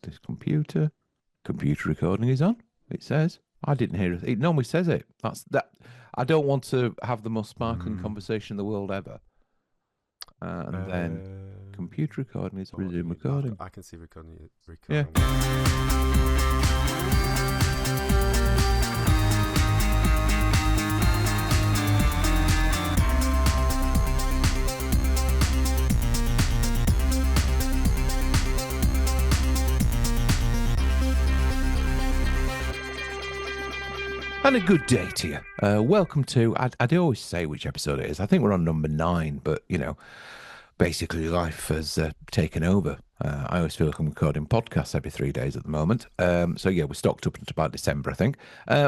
This computer recording is on. It says. I didn't hear it. It normally says it. That's that. I don't want to have the most sparkling conversation in the world ever. And then computer recording is resume recording. I can see recording. Yeah. And a good day to you. Welcome to, I do always say which episode it is. I think we're on number 9, but, basically life has taken over. I always feel like I'm recording podcasts every 3 days at the moment. So, yeah, we're stocked up until about December, I think.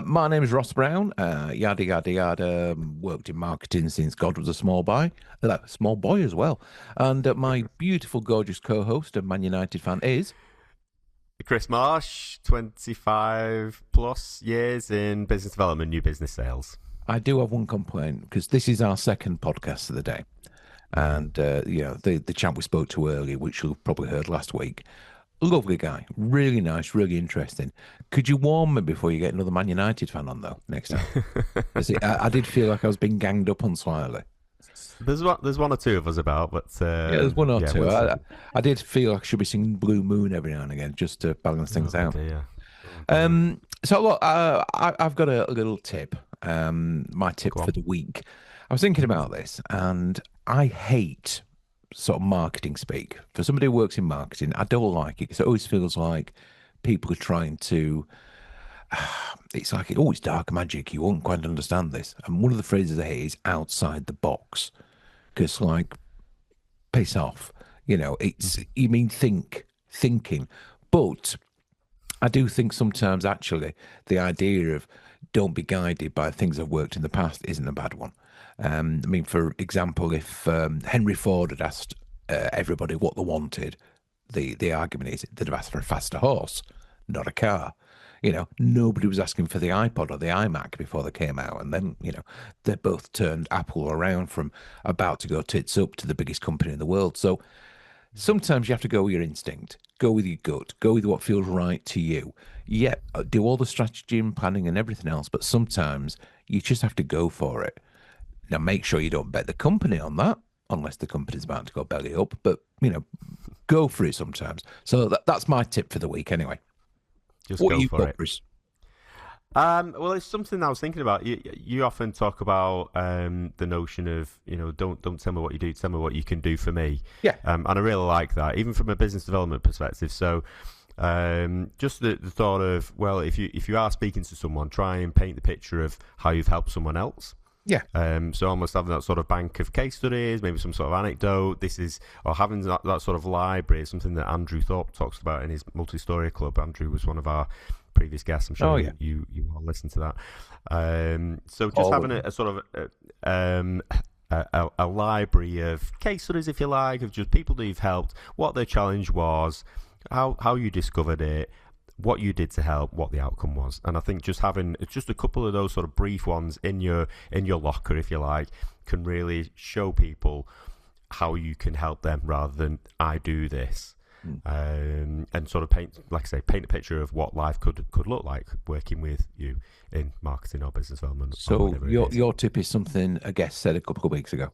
My name is Ross Brown, yada, yada, yada. Worked in marketing since God was a small boy as well. And my beautiful, gorgeous co-host and Man United fan is... Chris Marsh, 25 plus years in business development, new business sales. I do have one complaint because this is our second podcast of the day. And, the chap we spoke to earlier, which you've probably heard last week, lovely guy, really nice, really interesting. Could you warn me before you get another Man United fan on, though, next time? I did feel like I was being ganged up on slightly. There's one or two of us about, but there's one or two. I did feel like I should be singing Blue Moon every now and again just to balance things out. So look, I've got a little tip. My tip for the week. I was thinking about this, and I hate sort of marketing speak. For somebody who works in marketing, I don't like it because it always feels like people are trying to. It's like, it's dark magic. You won't quite understand this. And one of the phrases I hate is outside the box. Because, piss off. It's, you mean thinking. But I do think sometimes, actually, the idea of don't be guided by things I've worked in the past isn't a bad one. For example, if Henry Ford had asked everybody what they wanted, the argument is they'd have asked for a faster horse, not a car. Nobody was asking for the iPod or the iMac before they came out. And then, they both turned Apple around from about to go tits up to the biggest company in the world. So sometimes you have to go with your instinct, go with your gut, go with what feels right to you. Yeah, do all the strategy and planning and everything else. But sometimes you just have to go for it. Now, make sure you don't bet the company on that, unless the company's about to go belly up. But, go for it sometimes. So that's my tip for the week anyway. Just what go for it. Chris? Well, it's something I was thinking about. You often talk about the notion of, don't tell me what you do, tell me what you can do for me. Yeah. And I really like that, even from a business development perspective. So just the thought of, well, if you are speaking to someone, try and paint the picture of how you've helped someone else. Yeah. So almost having that sort of bank of case studies, maybe some sort of anecdote. Or having that sort of library is something that Andrew Thorpe talks about in his multi-story club. Andrew was one of our previous guests. I'm sure you all listened to that. So just having a sort of a library of case studies, if you like, of just people that you've helped, what their challenge was, how you discovered it, what you did to help, what the outcome was. And I think just having just a couple of those sort of brief ones in your locker, if you like, can really show people how you can help them rather than I do this. And sort of paint a picture of what life could look like working with you in marketing or business development. So your tip is something a guest said a couple of weeks ago.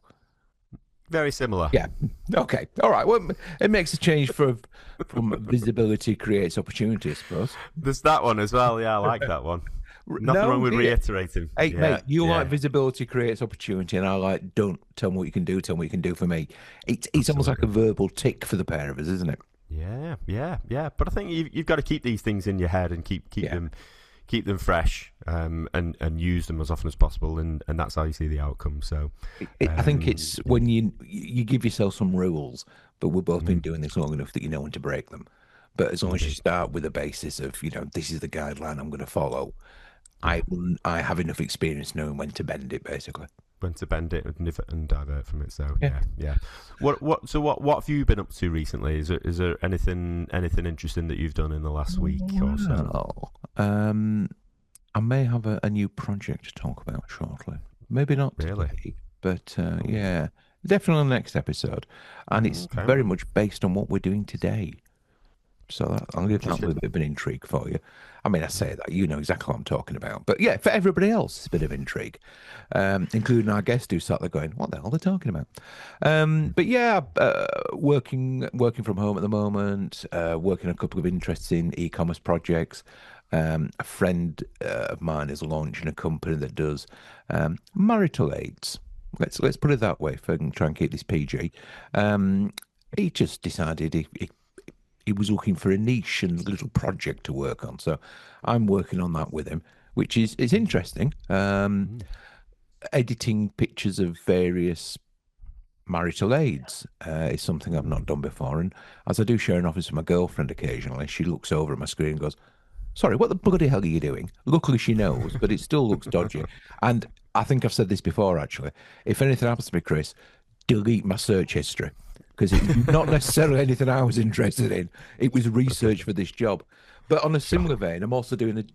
Very similar. Yeah. Okay. All right. Well, it makes a change from visibility creates opportunity, I suppose. There's that one as well. Yeah, I like that one. Nothing wrong with reiterating. Hey, mate, you like visibility creates opportunity, and I like don't tell me what you can do, tell me what you can do for me. It's almost like a verbal tick for the pair of us, isn't it? Yeah. But I think you've got to keep these things in your head and keep them fresh, and use them as often as possible, and that's how you see the outcome. So I think it's when you give yourself some rules, but we've both been doing this long enough that you know when to break them. But as long as you start with a basis of, this is the guideline I'm going to follow, I have enough experience knowing when to bend it, basically. When to bend it and divert from it. So yeah. What have you been up to recently? Is there anything interesting that you've done in the last week or so? I may have a new project to talk about shortly. Maybe not today, but definitely on the next episode. And it's very much based on what we're doing today. So I'll give that a little bit of an intrigue for you. I mean, I say that, you know exactly what I'm talking about. But yeah, for everybody else, it's a bit of intrigue, including our guest who sat there going, what the hell are they talking about? But yeah, working from home at the moment, working on a couple of interesting e-commerce projects. A friend of mine is launching a company that does marital aids. Let's put it that way, if I can try and keep this PG. He just decided he was looking for a niche and little project to work on. So I'm working on that with him, which is interesting. Editing pictures of various marital aids is something I've not done before. And as I do share an office with my girlfriend occasionally, she looks over at my screen and goes, sorry, what the bloody hell are you doing? Luckily, she knows, but it still looks dodgy. And I think I've said this before, actually. If anything happens to me, Chris, delete my search history because it's not necessarily anything I was interested in. It was research for this job. But on a similar vein, I'm also doing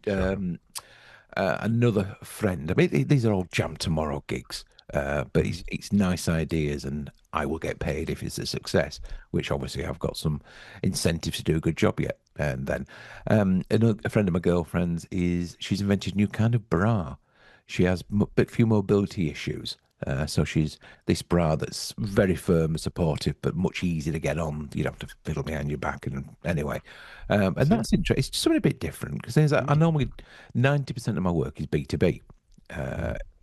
another friend. I mean, these are all Jam Tomorrow gigs, but it's nice ideas, and I will get paid if it's a success, which obviously I've got some incentives to do a good job yet. And then a friend of my girlfriend's she's invented a new kind of bra. She has a few mobility issues. So she's this bra that's very firm and supportive, but much easier to get on. You don't have to fiddle behind your back. And anyway, and that's interesting. It's something a bit different because I normally 90% of my work is B2B,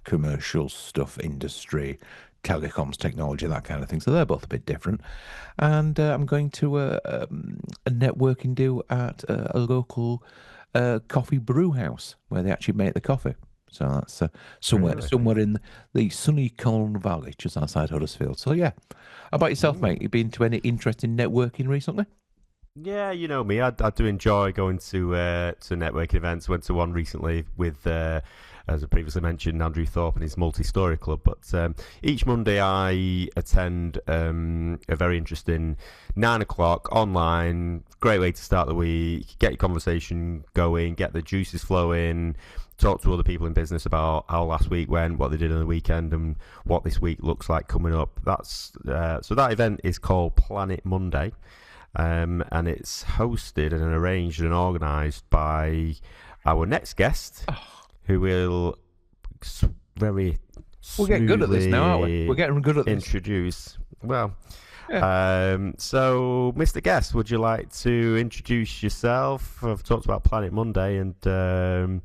commercial stuff, industry, telecoms, technology, that kind of thing. So they're both a bit different. And I'm going to a networking do at a local coffee brew house where they actually make the coffee. So that's somewhere in the sunny Colne Valley, just outside Huddersfield. So yeah, how about yourself, mate? You been to any interesting networking recently? Yeah, you know me. I do enjoy going to networking events. Went to one recently with, as I previously mentioned, Andrew Thorpe and his multi-story club. But each Monday I attend a very interesting 9 o'clock online. Great way to start the week. Get your conversation going. Get the juices flowing. Talk to other people in business about how last week went, what they did on the weekend, and what this week looks like coming up. That's so that event is called Planet Monday, and it's hosted and arranged and organised by our next guest, who will very we're getting good at this now, aren't we? We're getting good at this. Introduce. Well, yeah. So, Mr. Guest, would you like to introduce yourself? I've talked about Planet Monday, and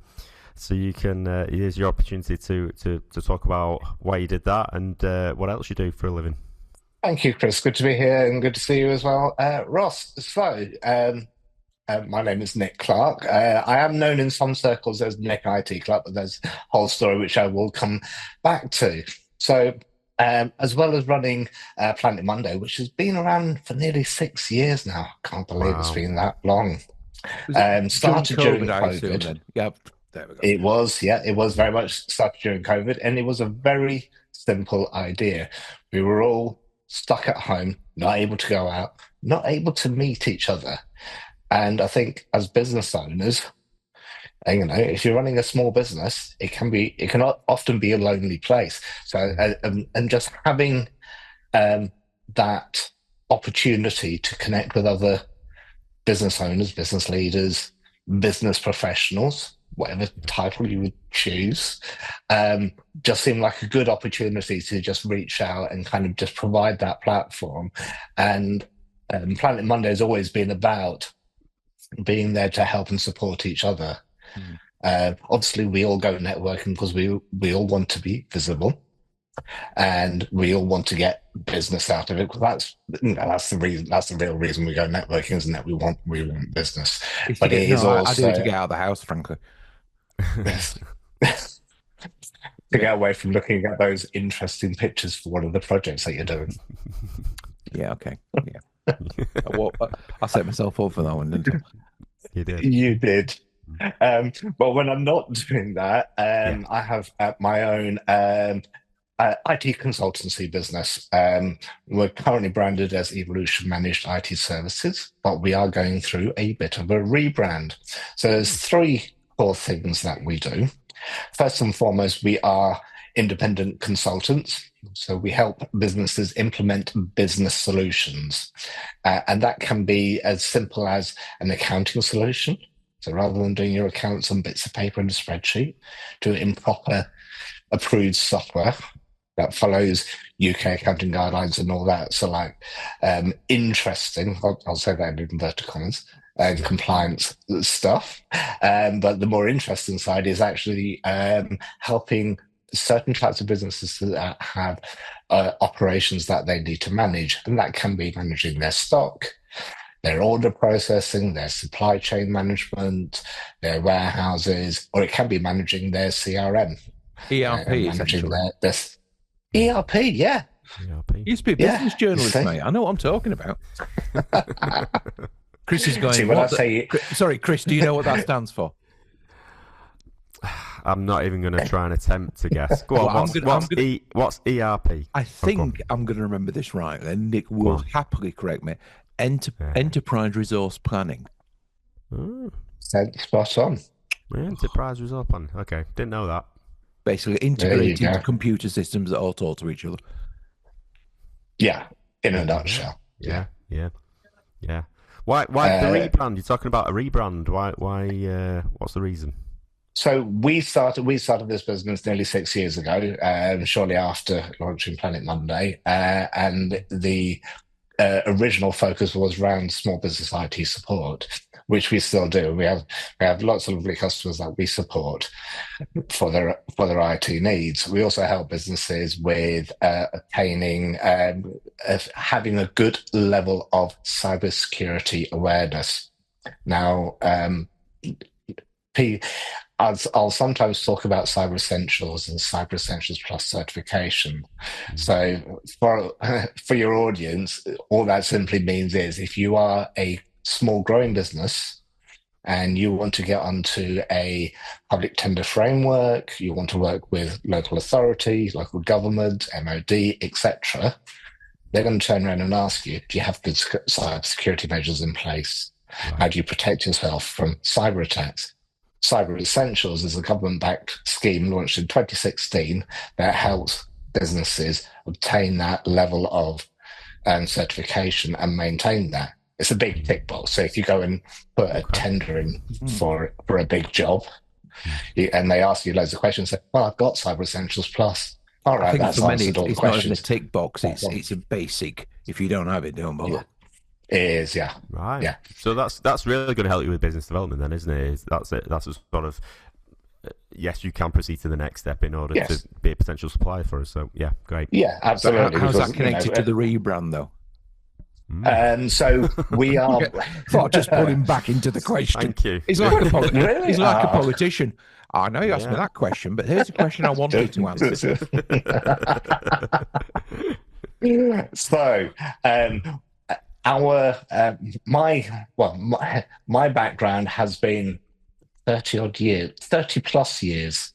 so you can. Here's your opportunity to talk about why you did that and what else you do for a living. Thank you, Chris. Good to be here and good to see you as well, Ross. So, my name is Nick Clarke. I am known in some circles as Nick IT Clarke, but there's a whole story which I will come back to. So, as well as running Planet Monday, which has been around for nearly 6 years now. Can't believe it's been that long. Started during COVID. Yeah, there we go. It was very much started during COVID, and it was a very simple idea. We were all stuck at home, not able to go out, not able to meet each other. And I think as business owners, you know, if you're running a small business, it can often be a lonely place. So, and just having that opportunity to connect with other business owners, business leaders, business professionals, whatever title you would choose, just seemed like a good opportunity to just reach out and kind of just provide that platform. And Planet Monday has always been about being there to help and support each other. Obviously, we all go networking because we all want to be visible, and we all want to get business out of it. Because that's the reason. That's the real reason we go networking, isn't it? We want business. But it is also I do it to get out of the house, frankly. To get away from looking at those interesting pictures for one of the projects that you're doing. Yeah. Okay. Yeah. I set myself up for that one, didn't I? You did. You did. But when I'm not doing that, I have my own IT consultancy business. We're currently branded as Evolution Managed IT Services, but we are going through a bit of a rebrand. So there's 3 core things that we do. First and foremost, we are independent consultants. So we help businesses implement business solutions. And that can be as simple as an accounting solution. So rather than doing your accounts on bits of paper in a spreadsheet, do it in proper approved software that follows UK accounting guidelines and all that. So interesting, I'll say that in inverted commas, compliance stuff. But the more interesting side is actually helping certain types of businesses that have operations that they need to manage. And that can be managing their stock, their order processing, their supply chain management, their warehouses, or it can be managing their CRM. ERP, managing their ERP, yeah. ERP. You used to be a business journalist, mate. I know what I'm talking about. Chris is going. Sorry, Chris. Do you know what that stands for? I'm not even going to try and attempt to guess. Go on. What's ERP? I think I'm going to remember this right. Then Nick will happily correct me. Enterprise resource planning. Spot on. Enterprise resource planning. Okay, didn't know that. Basically, integrating into computer systems that all talk to each other. Yeah, in a nutshell. Yeah. Why the rebrand? You're talking about a rebrand. Why? What's the reason? So we started this business nearly 6 years ago, shortly after launching Planet Monday, and the original focus was around small business IT support, which we still do. We have lots of lovely customers that we support for their IT needs. We also help businesses with attaining having a good level of cybersecurity awareness. Now, I'll sometimes talk about Cyber Essentials and Cyber Essentials Plus certification. So for your audience, all that simply means is if you are a small growing business and you want to get onto a public tender framework, you want to work with local authorities, local government, MOD, etc., they're going to turn around and ask you, do you have good cybersecurity measures in place? Right. How do you protect yourself from cyber attacks? Cyber Essentials is a government-backed scheme launched in 2016 that helps businesses obtain that level of certification and maintain that. It's a big tick box. So if you go and put a tender in for a big job, and they ask you loads of questions, say, "Well, I've got Cyber Essentials Plus." All right, that's answered all the questions. It's not even a tick box. It's a basic. If you don't have it, don't bother. Yeah. It is, yeah. Right. Yeah. So that's really going to help you with business development then, isn't it? That's it. That's a sort of, yes, you can proceed to the next step in order to be a potential supplier for us. So, yeah, great. Yeah, absolutely. How's that connected to the rebrand, though? So we are... I'll just put him back into the question. Thank you. He's like a politician. I know you asked me that question, but here's a question I wanted to answer. So... my background has been 30 plus years.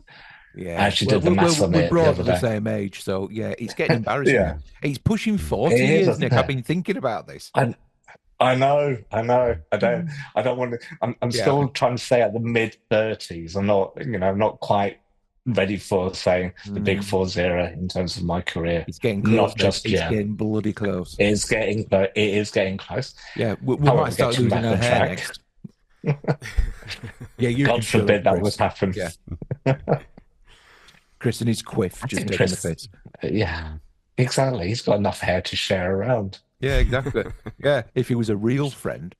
Yeah, I actually did the maths on it. We're broadly the same age, so yeah, it's getting embarrassing. Yeah. It's pushing 40 years, Nick. I've been thinking about this. I know. I don't want to. I'm still trying to stay at the mid 30s. I'm not quite ready for saying the big 40 in terms of my career. It's getting close. Not just yet. It's getting bloody close. It is getting close. Yeah, we might start losing our hair next. Yeah, you. God forbid that would happen. Yeah. Chris and his quiff just taking the piss. Yeah, exactly. He's got enough hair to share around. Yeah, exactly. Yeah, if he was a real friend.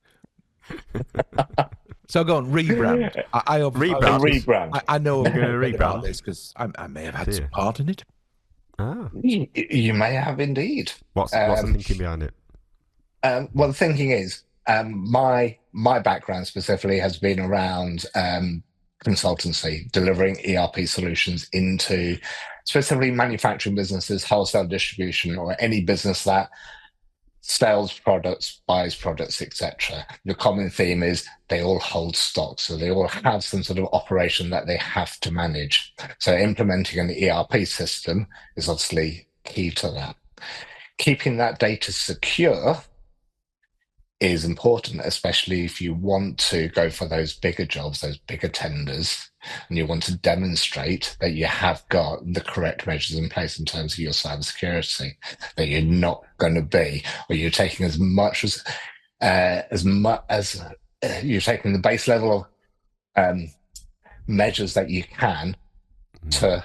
So go on, rebrand. Rebrand. I know about this because I may have had some part in it. Ah. You may have indeed. What's the thinking behind it? Well, the thinking is my background specifically has been around consultancy, delivering ERP solutions into specifically manufacturing businesses, wholesale distribution, or any business that sells products, buys products, etc. The common theme is they all hold stock, so they all have some sort of operation that they have to manage. So implementing an ERP system is obviously key to that. Keeping that data secure is important, especially if you want to go for those bigger jobs, those bigger tenders, and you want to demonstrate that you have got the correct measures in place in terms of your cybersecurity, that you're not going to be, or you're taking as much as you're taking the base level of measures that you can to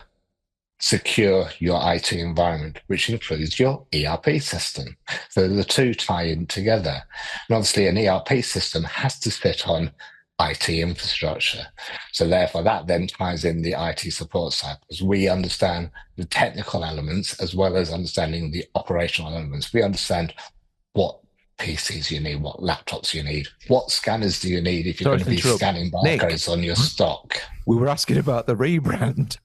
secure your IT environment, which includes your ERP system. So the two tie in together. And obviously an ERP system has to sit on IT infrastructure. So therefore that then ties in the IT support side, because we understand the technical elements as well as understanding the operational elements. We understand what PCs you need, what laptops you need, what scanners do you need if you're going to be scanning barcodes on your stock. We were asking about the rebrand.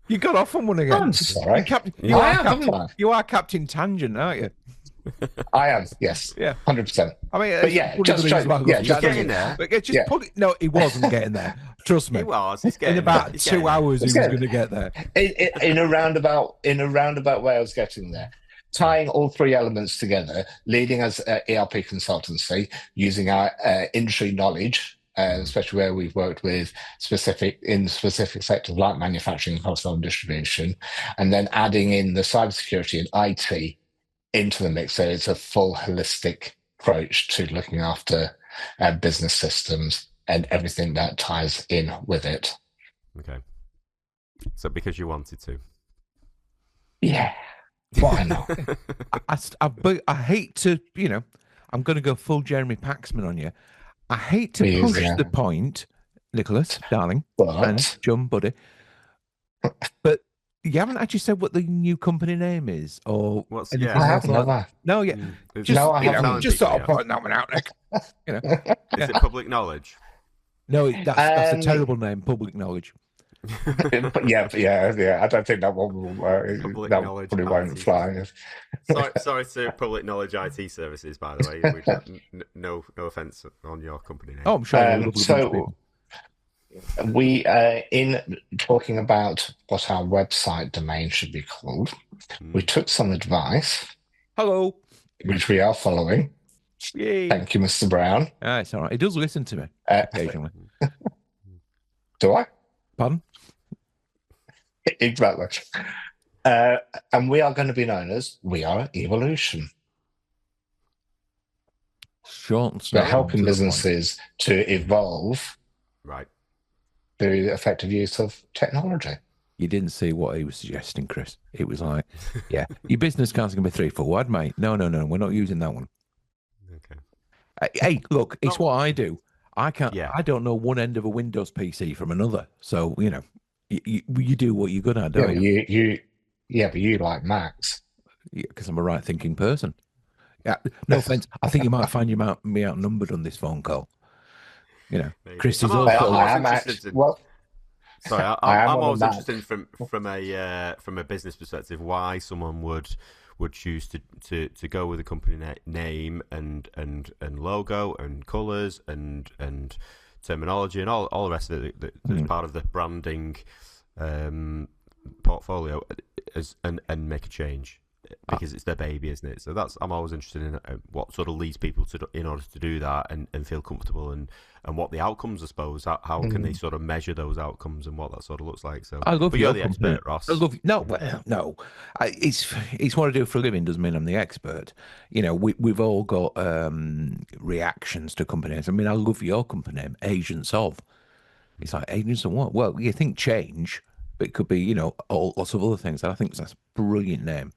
You got off on one again. I'm sorry. You are Captain Tangent, aren't you? I am, yes. Yeah. 100%. I mean, but yeah, just getting there. No, he wasn't getting there. Trust me. He was. He's getting in about there. 2 hours, he was going to get there. In a roundabout way, I was getting there. Tying all three elements together, leading as an ERP consultancy, using our industry knowledge, especially where we've worked with specific sectors like manufacturing, wholesale, and distribution, and then adding in the cybersecurity and IT into the mix. So it's a full holistic approach to looking after business systems and everything that ties in with it. Okay. So because you wanted to. Yeah. Why not? I hate to, I'm going to go full Jeremy Paxman on you. I hate to push the point, Nicholas, darling, and John, buddy, but you haven't actually said what the new company name is, or I haven't. No, yeah. I haven't. Just sort of pointing that one out, Nick. Is it public knowledge? No, that's a terrible name, public knowledge. yeah. I don't think that one will. That probably won't fly. Sorry to Public Knowledge IT Services, by the way. No offense on your company name. Oh, I'm sure. So we in talking about what our website domain should be called, we took some advice. Hello. Which we are following. Yay. Thank you, Mr. Brown. It's all right. He does listen to me occasionally. Do I? Pardon? Exactly. And we are going to be known as We Are Evolution. Short. We're helping businesses to evolve through the effective use of technology. You didn't see what he was suggesting, Chris. It was like, your business card's going to be 3 forward, mate. No, we're not using that one. Okay. Hey, look, it's what I do. I can't. I don't know one end of a Windows PC from another. So you do what you're good at, don't you? But you like Macs. Yeah, because I'm a right-thinking person. Yeah, no offense. I think you might find me outnumbered on this phone call. Chris is also. I'm always interested from a business perspective why someone would choose to go with a company name and logo and colours and terminology and all the rest of it that's part of the branding portfolio and make a change because it's their baby, isn't it? So I'm always interested in what sort of leads people in order to do that and feel comfortable and what the outcomes, I suppose. How can they sort of measure those outcomes and what that sort of looks like? So, but you're the expert, Ross. No. It's what I do for a living doesn't mean I'm the expert. We've all got reactions to companies. I mean, I love your company name, Agents of. It's like agents of what? Well, you think change, but it could be lots of other things. And I think that's a brilliant name.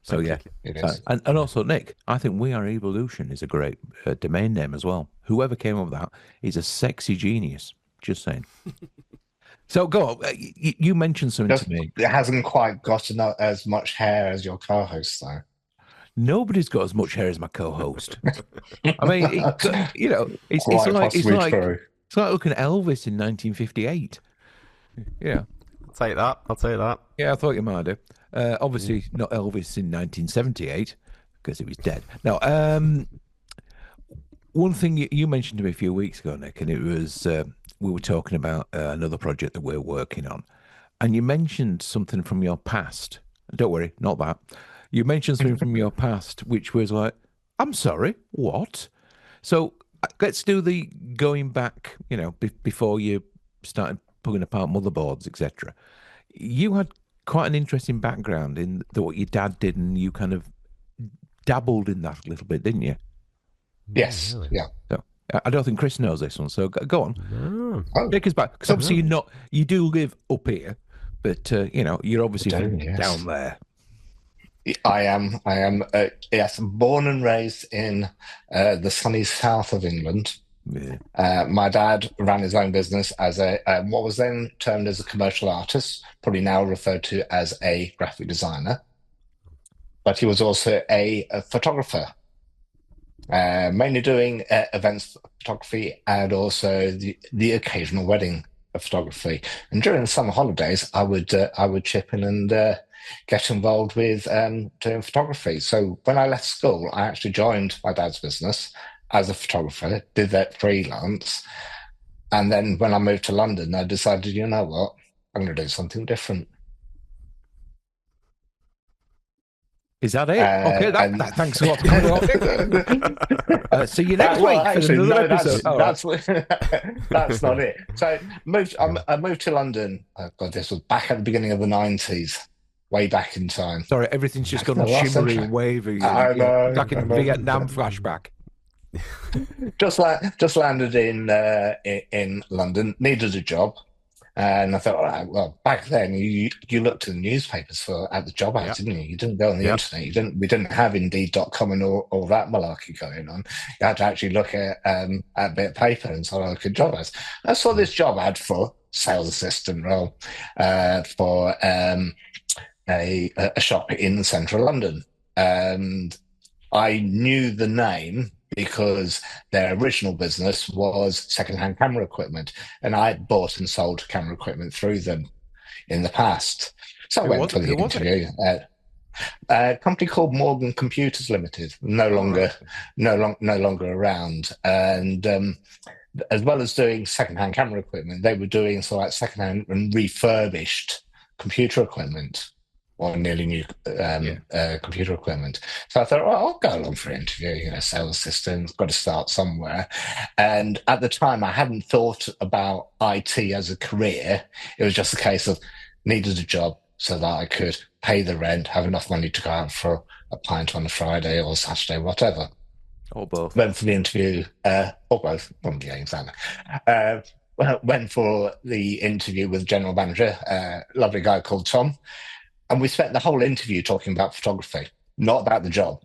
So yeah, it is. And also Nick, I think We Are Evolution is a great domain name as well. Whoever came up with that is a sexy genius. Just saying. So go on. You mentioned something to me. It hasn't quite got as much hair as your co-host, though. Nobody's got as much hair as my co-host. I mean, it's like looking at Elvis in 1958. Yeah. I'll take that. Yeah, I thought you might do. Obviously, not Elvis in 1978 because he was dead. Now, one thing you mentioned to me a few weeks ago, Nick, and it was we were talking about another project that we're working on, and you mentioned something from your past. Don't worry, not that. You mentioned something from your past, which was like, I'm sorry, what? So let's do the going back, before you started pulling apart motherboards, etc. You had quite an interesting background in what your dad did, and you kind of dabbled in that a little bit, didn't you? Yes, Really? yeah. So I don't think Chris knows this one, so go on. No. Oh, Take us back, because I obviously you do live up here, but you're obviously do, from yes. down there. I am, yes, born and raised in the sunny south of England. Yeah. My dad ran his own business as what was then termed as a commercial artist, probably now referred to as a graphic designer. But he was also a photographer, mainly doing events photography and also the occasional wedding photography. And during the summer holidays, I would chip in and get involved with doing photography. So when I left school, I actually joined my dad's business as a photographer, did that freelance. And then when I moved to London, I decided, you know what, I'm going to do something different. Is that it? Okay, And thanks a lot for coming on. See you next well, week for actually, another no, episode. that's not it. So I moved to London. Oh God, this was back at the beginning of the '90s, way back in time. Sorry, everything's just Back in gone the last shimmery century. and wavy, and I know, like I in know. Vietnam flashback. Just landed in London. Needed a job. And I thought, all right, well, back then you looked in the newspapers for at the job ads, Yep. didn't you? You didn't go on the Yep. internet. We didn't have Indeed.com and all that malarkey going on. You had to actually look at a bit of paper and sort of look at job ads. I saw this job ad for sales assistant role for a shop in central London. And I knew the name because their original business was secondhand camera equipment, and I had bought and sold camera equipment through them in the past. So I went for the Who was it? interview. A company called Morgan Computers Limited, Oh, right. no longer around, and as well as doing secondhand camera equipment, they were doing sort of like secondhand and refurbished computer equipment or nearly new computer equipment. So I thought, well, I'll go along for an interview, sales assistant, got to start somewhere. And at the time, I hadn't thought about IT as a career. It was just a case of needed a job so that I could pay the rent, have enough money to go out for a pint on a Friday or Saturday, whatever. Or both. Went for the interview, or both, yeah, exactly. Went for the interview with general manager, lovely guy called Tom. And we spent the whole interview talking about photography, not about the job.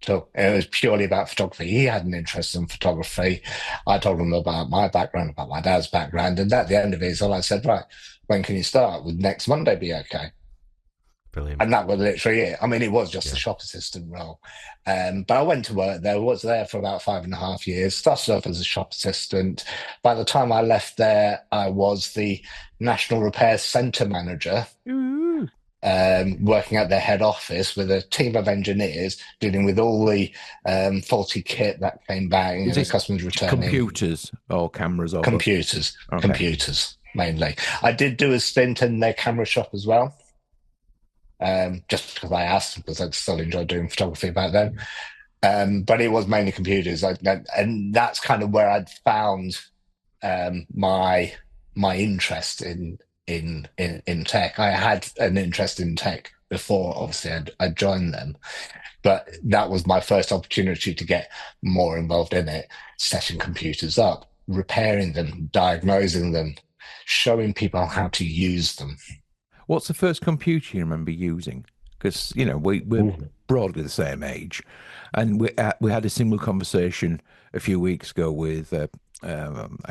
So it was purely about photography. He had an interest in photography. I told him about my background, about my dad's background. And at the end of it, all I said, right, when can you start? Would next Monday be okay? Brilliant. And that was literally it. I mean, it was just a shop assistant role. But I went to work there, was there for about 5.5 years, started off as a shop assistant. By the time I left there, I was the National Repairs Centre manager. Working at their head office with a team of engineers dealing with all the faulty kit that came back, customers returning. Computers or cameras or computers, okay. Computers mainly. I did do a stint in their camera shop as well, just because I asked, because I still enjoyed doing photography back then. But it was mainly computers, and that's kind of where I'd found my interest in tech. I had an interest in tech before, obviously, I joined them, but that was my first opportunity to get more involved in it, setting computers up, repairing them, diagnosing them, showing people how to use them. What's the first computer you remember using? Because we're broadly the same age, and we had a similar conversation a few weeks ago with a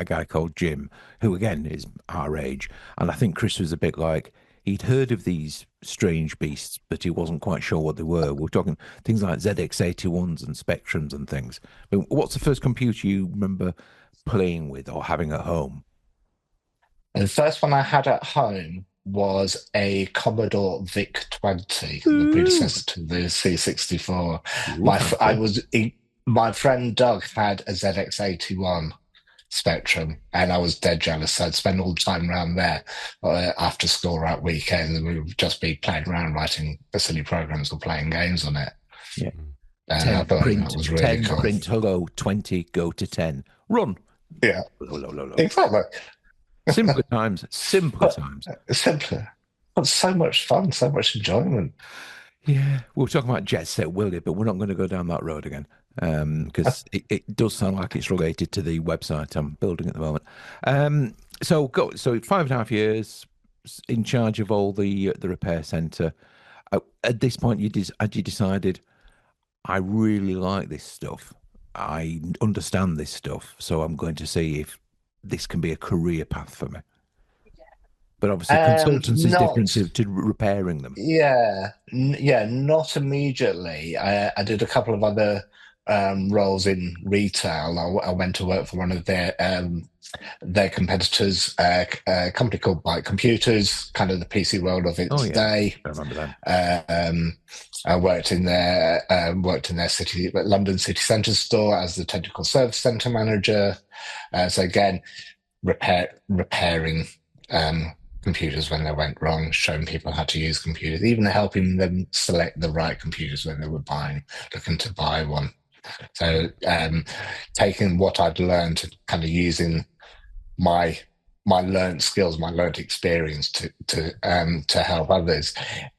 guy called Jim, who again is our age, and I think Chris was a bit like he'd heard of these strange beasts, but he wasn't quite sure what they were. We're talking things like ZX81s and Spectrums and things. But what's the first computer you remember playing with or having at home? And the first one I had at home was a Commodore VIC-20, the predecessor to the C64. My friend Doug had a ZX81 Spectrum, and I was dead jealous. So I'd spend all the time around there after school or at weekends, and we would just be playing around, writing silly programs or playing games on it. Yeah. And I 10 thought that print, was really 10 cool. print, hello, 20 go to 10. Run. Yeah, Lo. exactly. Simpler times, simpler times. Simpler. But so much fun, so much enjoyment. Yeah, we were talking about Jet Set Willie, but we're not going to go down that road again because it does sound like it's related to the website I'm building at the moment. So 5.5 years in charge of all the repair centre. At this point, had you decided I really like this stuff. I understand this stuff, so I'm going to see if this can be a career path for me. But obviously, consultancy is different Not, to repairing them. yeah, not immediately. I did a couple of other roles in retail. I went to work for one of their competitors, a company called Byte Computers, kind of the PC world of Oh its yeah, day. I remember them. I worked in their city, London city centre store as the technical service centre manager. So again, repairing computers when they went wrong, showing people how to use computers, even helping them select the right computers when they were looking to buy one. So taking what I'd learned and kind of using my learned skills, my learned experience to help others.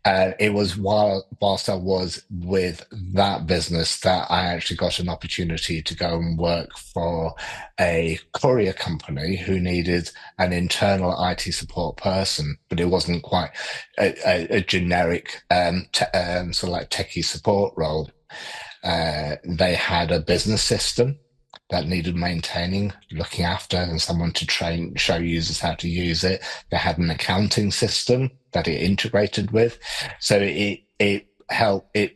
It was whilst I was with that business that I actually got an opportunity to go and work for a courier company who needed an internal IT support person, but it wasn't quite a generic sort of like techie support role. They had a business system that needed maintaining, looking after, and someone to show users how to use it. They had an accounting system that it integrated with. So it helped, it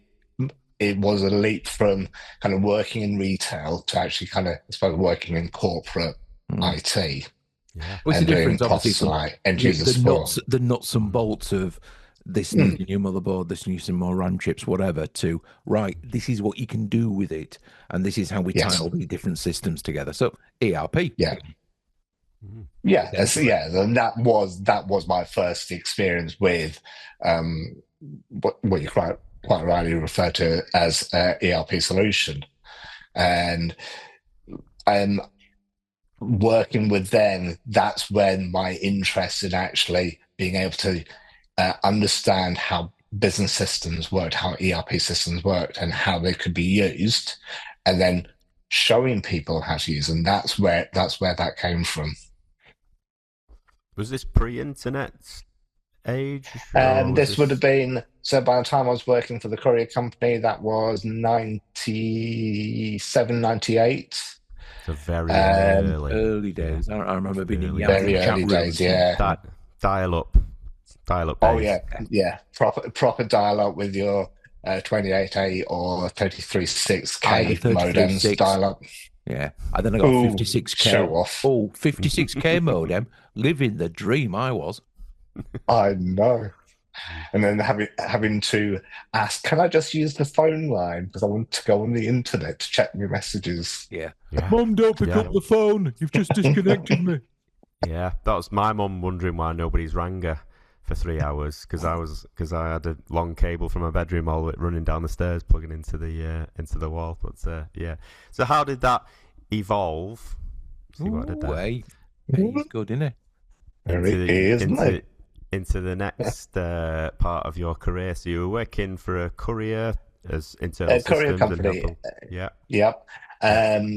was a leap from kind of working in retail to actually kind of, I suppose, working in corporate IT. Yeah. What's the And doing difference, obviously, process from like end user support. the nuts and bolts of this needs a new motherboard, this needs some more RAM chips, whatever, to right, this is what you can do with it, and this is how we tie Yes. all the different systems together. So ERP. Yeah. Essentially. And that was my first experience with what you quite rightly refer to as ERP solution, and working with them. That's when my interest in actually being able to understand how business systems worked, how ERP systems worked, and how they could be used, and then showing people how to use them. That's where that came from. Was this pre-internet age? This would have been, so by the time I was working for the courier company, that was 97, 98. So very early days. Yeah. I remember being in very chat early rooms. days, yeah. Dial up Oh days. yeah. Proper dial up with your 28A or 33.6K modems dial up. Yeah. And then I got 56K. Show off. Oh, 56K modem. Living the dream I was. I know. And then having to ask, can I just use the phone line because I want to go on the internet to check my messages? Yeah. Mum, don't pick up the phone. You've just disconnected me. Yeah, that was my mum wondering why nobody's rang her for 3 hours because I had a long cable from my bedroom all the way running down the stairs, plugging into the wall. But yeah, so how did that evolve? See what I did there. He's good, isn't he? Into the next part of your career. So you were working for a courier as internal systems courier company. Yep.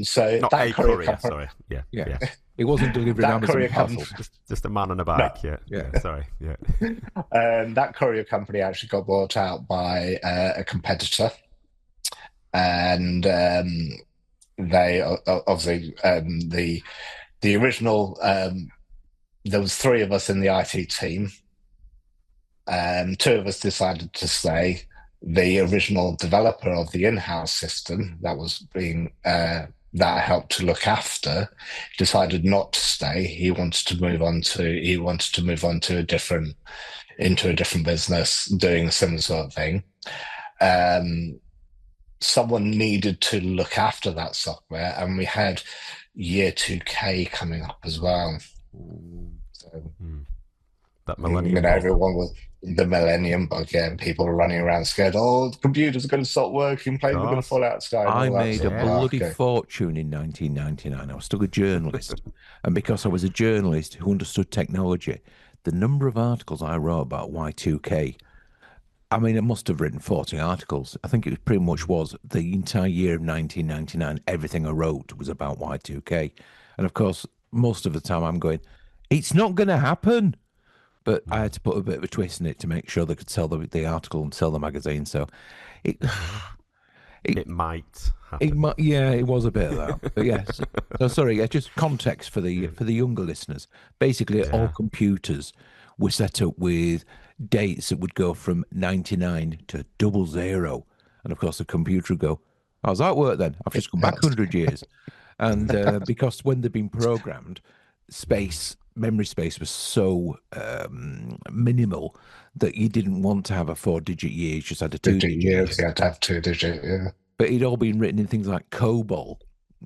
So not that a courier. Sorry. Yeah. It wasn't delivering Amazon parcels. Just a man on a bike. No. Yeah. Sorry. Yeah. That courier company actually got bought out by a competitor, and they obviously the original. There was 3 of us in the IT team. 2 of us decided to stay. The original developer of the in-house system that was being that I helped to look after decided not to stay. He wanted to move on to a different business doing a similar sort of thing. Someone needed to look after that software, and we had year 2K coming up as well. So That millennium bug. Everyone was the millennium bug, yeah, and people were running around scared, oh, the computers are going to stop working, planes are going to fall out of the sky. I made a bloody fortune in 1999. I was still a journalist. And because I was a journalist who understood technology, the number of articles I wrote about Y2K, I mean, I must have written 40 articles. I think it pretty much was the entire year of 1999. Everything I wrote was about Y2K. And of course, most of the time I'm going, it's not going to happen. But I had to put a bit of a twist in it to make sure they could sell the article and sell the magazine. So it might happen. It was a bit of that. But yes. So sorry, just context for the younger listeners. Basically, all computers were set up with dates that would go from 99 to 00. And of course, the computer would go, how's that work then? I've just gone back 100 years. And because when they've been programmed, memory space was so minimal that you didn't want to have a 4-digit year. You just had a 2-digit year. You had to have 2-digit, yeah. But it'd all been written in things like COBOL,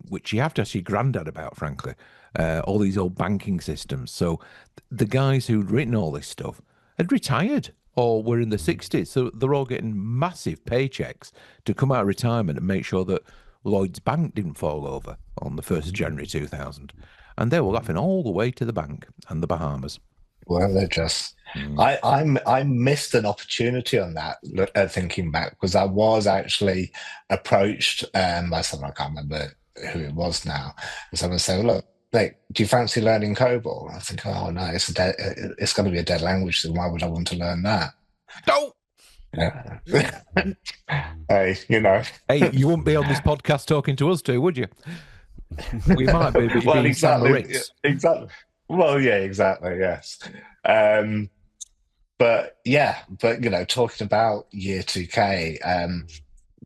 which you have to ask your granddad about, frankly. All these old banking systems. So the guys who'd written all this stuff had retired or were in the 60s. So they're all getting massive paychecks to come out of retirement and make sure that Lloyd's Bank didn't fall over on the 1st of January 2000. And they were laughing all the way to the bank and the Bahamas. Well, they're just... I missed an opportunity on that, thinking back, because I was actually approached by someone, I can't remember who it was now, and someone said, look, do you fancy learning COBOL? And I think, oh, no, it's going to be a dead language, so why would I want to learn that? No! Yeah. Hey, Hey, you wouldn't be on this podcast talking to us two, would you? We might be, but you're exactly. Well, yeah, exactly. Yes. But talking about year 2K,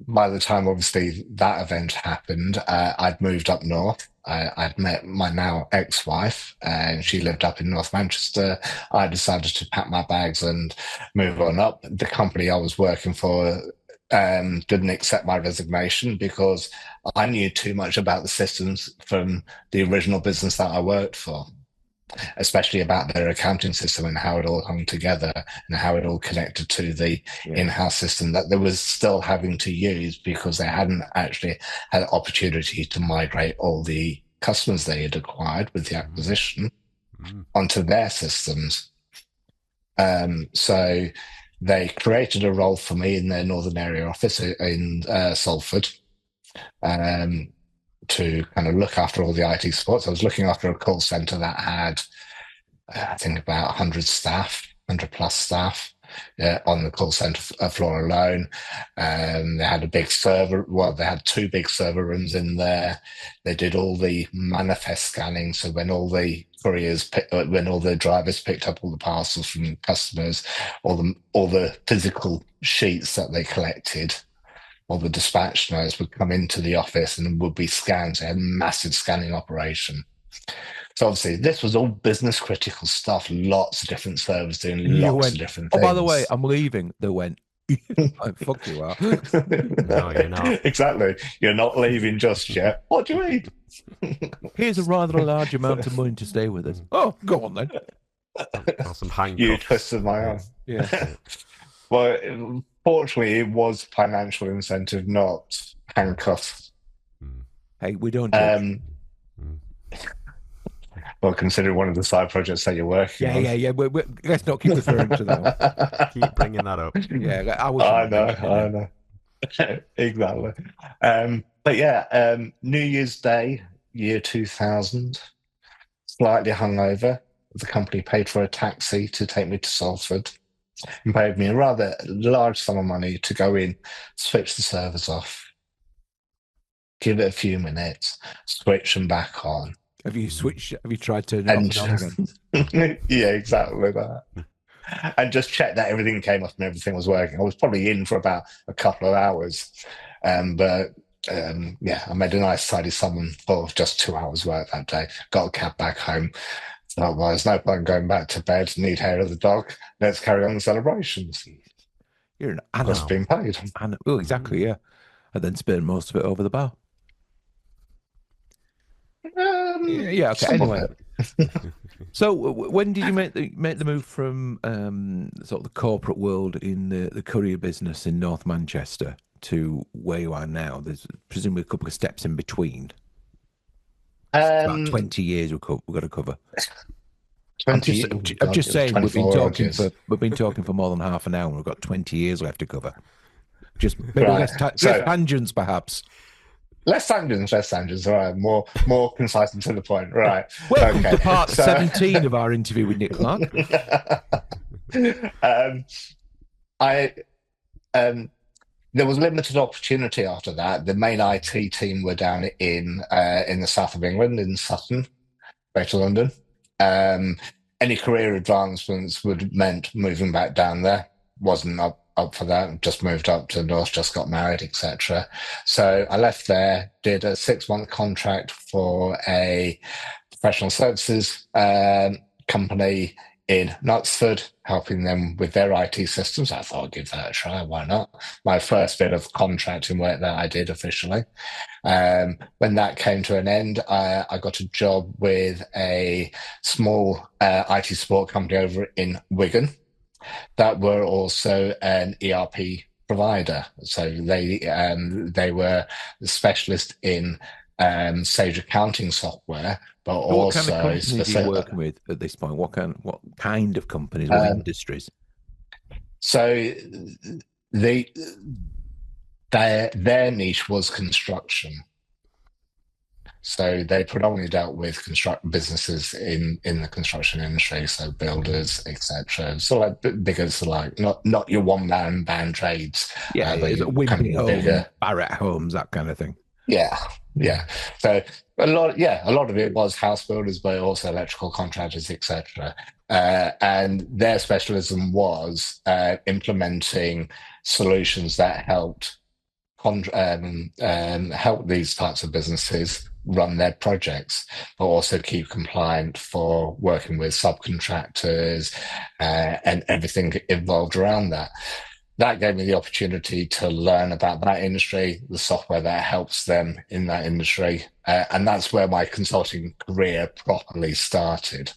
by the time obviously that event happened, I'd moved up north. I'd met my now ex-wife, and she lived up in North Manchester. I decided to pack my bags and move on up. The company I was working for didn't accept my resignation because I knew too much about the systems from the original business that I worked for, especially about their accounting system and how it all hung together and how it all connected to the in-house system that they was still having to use because they hadn't actually had the opportunity to migrate all the customers they had acquired with the acquisition onto their systems. So they created a role for me in their Northern Area office in Salford to kind of look after all the IT support. So I was looking after a call center that had, I think, about 100 plus staff on the call center floor alone. They had a big server. Well, they had 2 big server rooms in there. They did all the manifest scanning. So when all the when all the drivers picked up all the parcels from customers, all the physical sheets that they collected, all the dispatch notes would come into the office and would be scanned. They had a massive scanning operation. So obviously this was all business critical stuff, lots of different servers doing lots of different things. Oh, by the way, I'm leaving. They went, fuck you are. No, you're not. Exactly. You're not leaving just yet. What do you mean? Here's a rather large amount of money to stay with us. Oh, go on then. Some handcuffs. You twisted my arm. Yeah. Well, fortunately, it was financial incentive, not handcuffs. Hey, we don't judge. Well, consider one of the side projects that you're working on. Yeah. Let's not keep referring to that one. Keep bringing that up. Yeah, I know. Exactly. But yeah, New Year's Day, year 2000, slightly hungover. The company paid for a taxi to take me to Salford and paid me a rather large sum of money to go in, switch the servers off, give it a few minutes, switch them back on. Have you tried turning it off and on again? Yeah, exactly that. And just check that everything came up and everything was working. I was probably in for about a couple of hours. But I made a nice tidy sum for just 2 hours work that day. Got a cab back home. Thought, well, there's no point going back to bed, need hair of the dog. Let's carry on the celebrations. You're an animal. Just being paid. Oh, exactly, yeah. And then spend most of it over the bar. Okay, anyway. So when did you make the move from sort of the corporate world in the courier business in North Manchester to where you are now? There's presumably a couple of steps in between. About 20 years we've got to cover. 20. I'm just saying we've been talking years. for more than half an hour. And we've got 20 years left to cover. Just maybe Right. less tangents, perhaps. Less tangents. All right, more concise and to the point. Right. Welcome to part 17 of our interview with Nick Clarke. There was limited opportunity after that. The main IT team were down in the south of England, in Sutton, Greater London. Any career advancements would meant moving back down there. Wasn't up for that. Just moved up to the north, just got married, etc. So I left there, did a 6-month contract for a professional services company in Knutsford, helping them with their IT systems. I thought I'd give that a try. Why not? My first bit of contracting work that I did officially. When that came to an end, I got a job with a small IT support company over in Wigan that were also an ERP provider. So they were specialist in Sage accounting software, but so what also kind of companies are you working with at this point? What kind of companies? What industries? So their niche was construction. So they predominantly dealt with businesses in the construction industry, so builders, etc. So like bigger, so like not your one-man band trades. Yeah, but Wimpy Homes, Barrett Homes, that kind of thing. Yeah. So a lot of it was house builders, but also electrical contractors, etc. And their specialism was implementing solutions that helped help these types of businesses run their projects, but also keep compliant for working with subcontractors and everything involved around that. That gave me the opportunity to learn about that industry, the software that helps them in that industry. And that's where my consulting career properly started.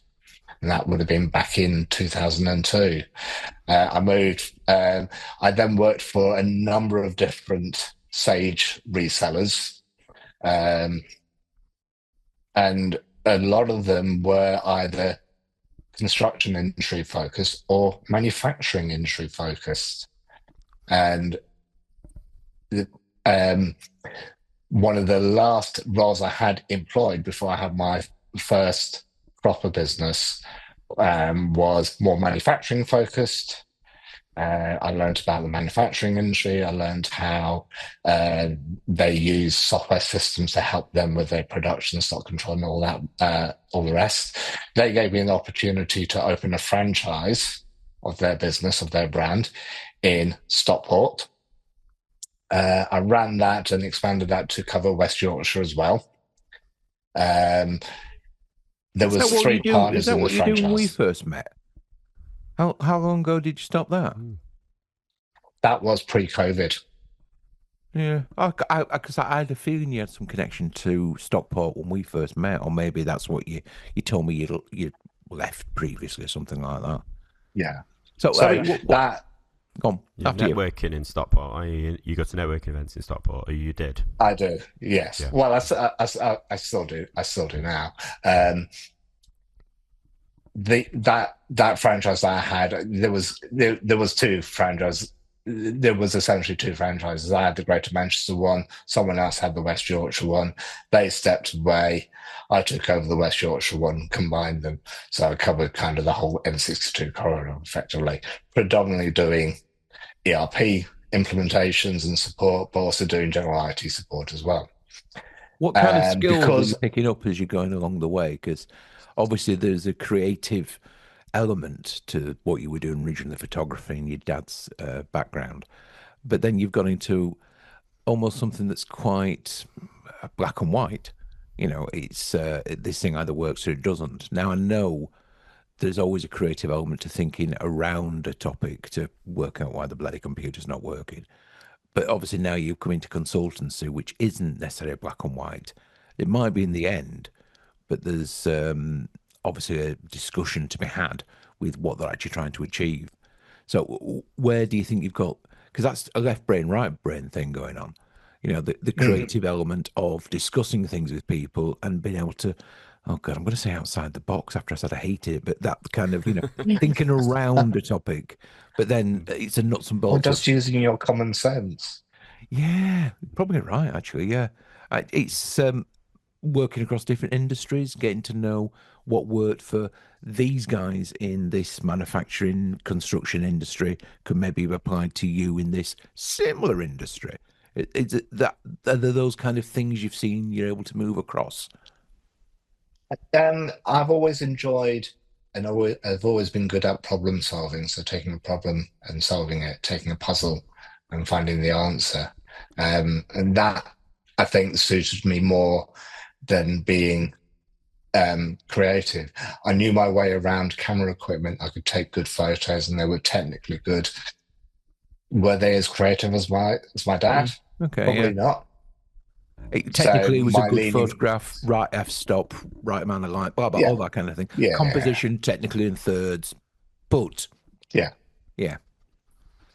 And that would have been back in 2002. I moved. I then worked for a number of different Sage resellers. And a lot of them were either construction industry focused or manufacturing industry focused. And one of the last roles I had employed before I had my first proper business was more manufacturing focused. I learned about the manufacturing industry. I learned how they use software systems to help them with their production, stock control, and all that, all the rest. They gave me an opportunity to open a franchise of their business, of their brand, in Stockport. I ran that and expanded that to cover West Yorkshire as well. There was 3 partners in the franchise. Is that what you did when we first met? How long ago did you stop that? That was pre-COVID. Yeah, because I had a feeling you had some connection to Stockport when we first met, or maybe that's what you told me you left previously or something like that. Yeah. So that. Go on. You're networking in Stockport. You go to networking events in Stockport, or you did? I do. Yes. Yeah. Well, I still do. I still do now. That franchise that I had, there was 2 franchises. There was essentially 2 franchises. I had the Greater Manchester one. Someone else had the West Yorkshire one. They stepped away. I took over the West Yorkshire one, combined them. So I covered kind of the whole M62 corridor effectively, predominantly doing ERP implementations and support, but also doing general IT support as well. What kind of skills are you picking up as you're going along the way? Because obviously there's a creative element to what you were doing originally, photography and your dad's background, but then you've gone into almost something that's quite black and white. It's this thing either works or it doesn't. Now I know there's always a creative element to thinking around a topic to work out why the bloody computer's not working. But obviously now you come into consultancy, which isn't necessarily black and white. It might be in the end, but there's obviously a discussion to be had with what they're actually trying to achieve. So where do you think you've got, because that's a left brain, right brain thing going on, the creative element of discussing things with people and being able to, oh God, I'm going to say outside the box after I said I hated it, but that kind of, thinking around a topic, but then it's a nuts and bolts. Or just using your common sense. Yeah, probably right, actually. Yeah. It's working across different industries, getting to know what worked for these guys in this manufacturing construction industry could maybe be applied to you in this similar industry. Is it that, are there those kind of things you've seen you're able to move across? I've always enjoyed and I've always been good at problem solving. So taking a problem and solving it, taking a puzzle and finding the answer. And that I think suited me more than being creative. I knew my way around camera equipment. I could take good photos and they were technically good. Were they as creative as my dad? Okay, Probably yeah. not. Technically, So it was a my good leaning, photograph, right f-stop, right amount of light, blah, blah, yeah, all that kind of thing. yeah, Composition, technically in thirds, but yeah, yeah,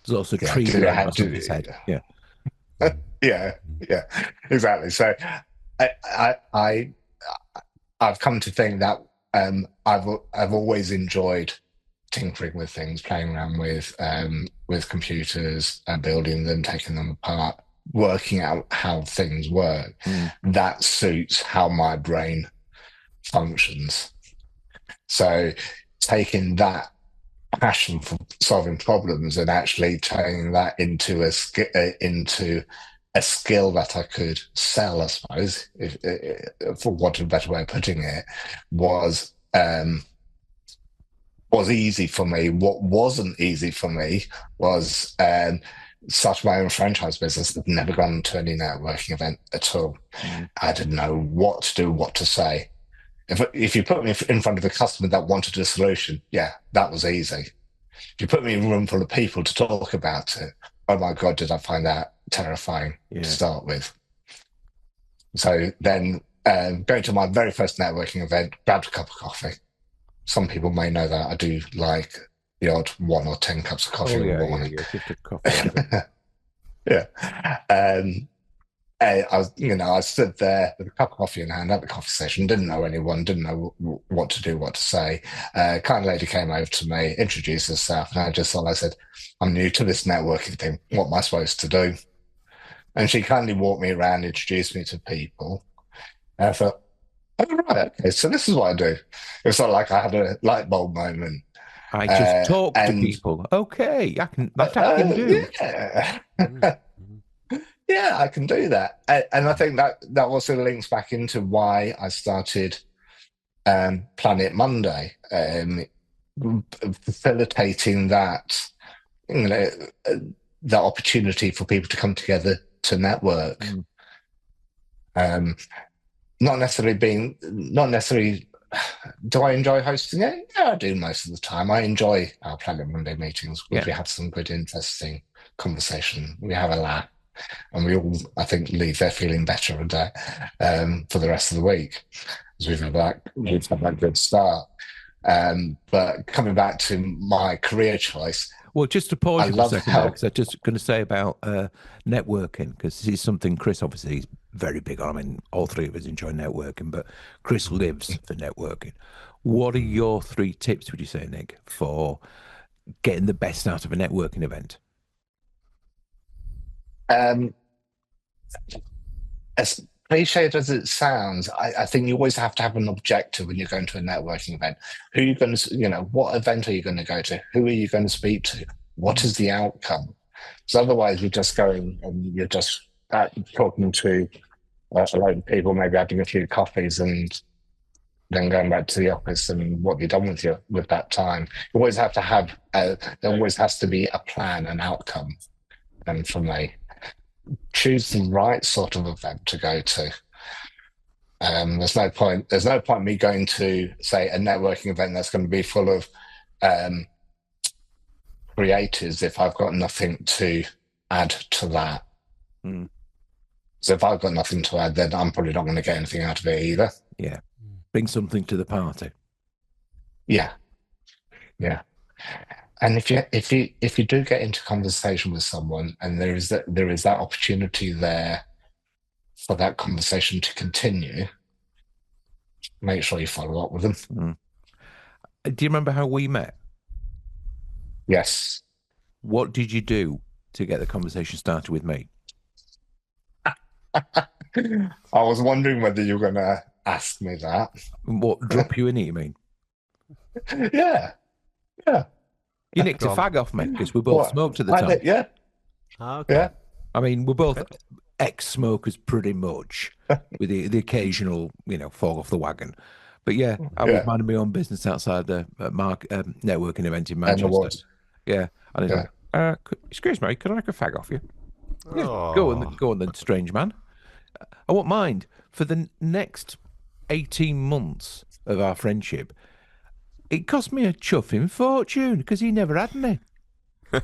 there's also yeah. trees Do I growing have across somebody's head. Yeah. yeah, yeah, exactly. So I I've come to think that I've always enjoyed tinkering with things, playing around with computers and building them, taking them apart, working out how things work. That suits how my brain functions. So taking that passion for solving problems and actually turning that into a skill that I could sell, I suppose, for want of a better way of putting it, was easy for me. What wasn't easy for me was start my own franchise business. I'd never gone to any networking event at all. I didn't know what to do, what to say. If you put me in front of a customer that wanted a solution, yeah, that was easy. If you put me in a room full of people to talk about it, oh my God, did I find that terrifying to start with. So then going to my very first networking event, grabbed a cup of coffee. Some people may know that I do like the odd 1 or 10 cups of coffee in the morning. Yeah, just a coffee. Yeah. I stood there with a cup of coffee in hand at the coffee station, didn't know anyone, didn't know what to do, what to say. Kind lady came over to me, introduced herself, and I said, I'm new to this networking thing. What am I supposed to do? And she kindly walked me around, introduced me to people. And I thought, oh, right, okay, so this is what I do. It was sort of like I had a light bulb moment. I just talk to people. Okay, I can do. Yeah. Yeah, I can do that. And I think that also links back into why I started Planet Monday, facilitating that, that opportunity for people to come together to network. Not necessarily, do I enjoy hosting it? Yeah, I do most of the time. I enjoy our Planet Monday meetings. We have some good, interesting conversation. We have a laugh. And we all, I think, leave there feeling better for the rest of the week, as we've had that good start. But coming back to my career choice. Well, just to pause you for a second there, because I was just going to say about networking, because this is something Chris obviously is very big on. I mean, all three of us enjoy networking, but Chris lives for networking. What are your 3 tips, would you say, Nick, for getting the best out of a networking event? As cliched as it sounds, I think you always have to have an objective when you're going to a networking event. Who are you going to, what event are you going to go to? Who are you going to speak to? What is the outcome? Because otherwise you're just going and you're just talking to a load of people, maybe having a few coffees and then going back to the office, and what have you done with that time? You always have to have, there always has to be a plan, an outcome. And for me, choose the right sort of event to go to. There's no point me going to, say, a networking event that's going to be full of creators if I've got nothing to add to that. So if I've got nothing to add, then I'm probably not going to get anything out of it either. Yeah. Bring something to the party. Yeah, yeah. And if you do get into conversation with someone, and there is that opportunity there for that conversation to continue, make sure you follow up with them. Mm. Do you remember how we met? Yes. What did you do to get the conversation started with me? I was wondering whether you were going to ask me that. What, drop you in it, you mean? Yeah. Yeah. You nicked a fag off me because we both smoked at the time. Yeah. Okay. Yeah. I mean, we're both ex-smokers pretty much, with the occasional, fall off the wagon. But yeah, I was minding my own business outside the networking event in Manchester. Yeah. And he's like, excuse me, could I nick a fag off you? Yeah, go on then, strange man. I won't mind. For the next 18 months of our friendship, it cost me a chuffing fortune because he never had me. And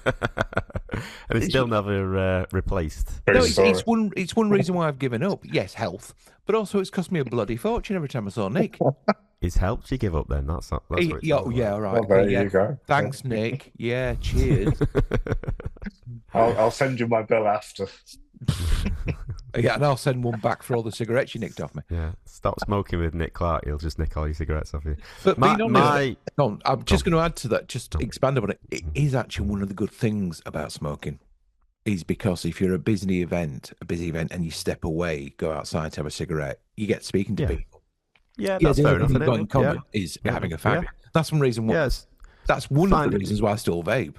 it's still never replaced. No, it's one reason why I've given up. Yes, health, but also it's cost me a bloody fortune every time I saw Nick. It's helped you give up then. That's what it's all right. Well, there you go. Thanks, Nick. Yeah, cheers. I'll send you my bill after. Yeah, and I'll send one back for all the cigarettes you nicked off me. Yeah, stop smoking with Nick Clarke. He'll just nick all your cigarettes off you. But I'm just going to add to that, just to expand upon it. It is actually one of the good things about smoking, is because if you're a busy event, and you step away, go outside to have a cigarette, you get speaking to people. Yeah, that's fair enough. In common is having a fag. That's one reason. That's one of the reasons why I still vape.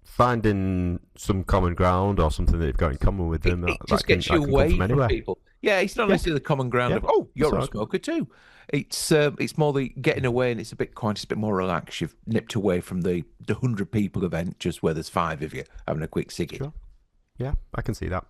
Finding some common ground or something that you've got in common with them. It just gets you away from people. Yeah, it's not necessarily the common ground of, you're a smoker too. It's more the getting away, and it's a bit more relaxed. You've nipped away from the 100 people event just where there's 5 of you having a quick ciggy. Sure. Yeah, I can see that.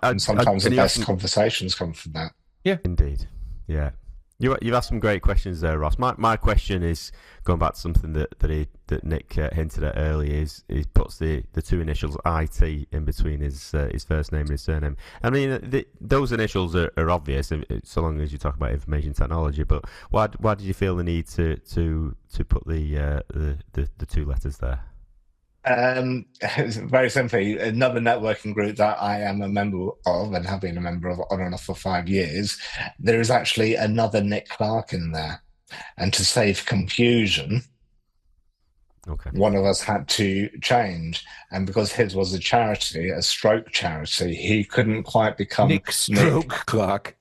And sometimes the best conversations come from that. Yeah, indeed. Yeah. You've asked some great questions there, Ross. My question is going back to something that Nick hinted at earlier. Is he puts the 2 initials IT in between his first name and his surname. I mean, those initials are obvious so long as you talk about information technology. But why did you feel the need to put the 2 letters there? Very simply, another networking group that I am a member of and have been a member of on and off for 5 years, there is actually another Nick Clarke in there. And to save confusion, one of us had to change. And because his was a stroke charity, he couldn't quite become Nick Stroke Clarke.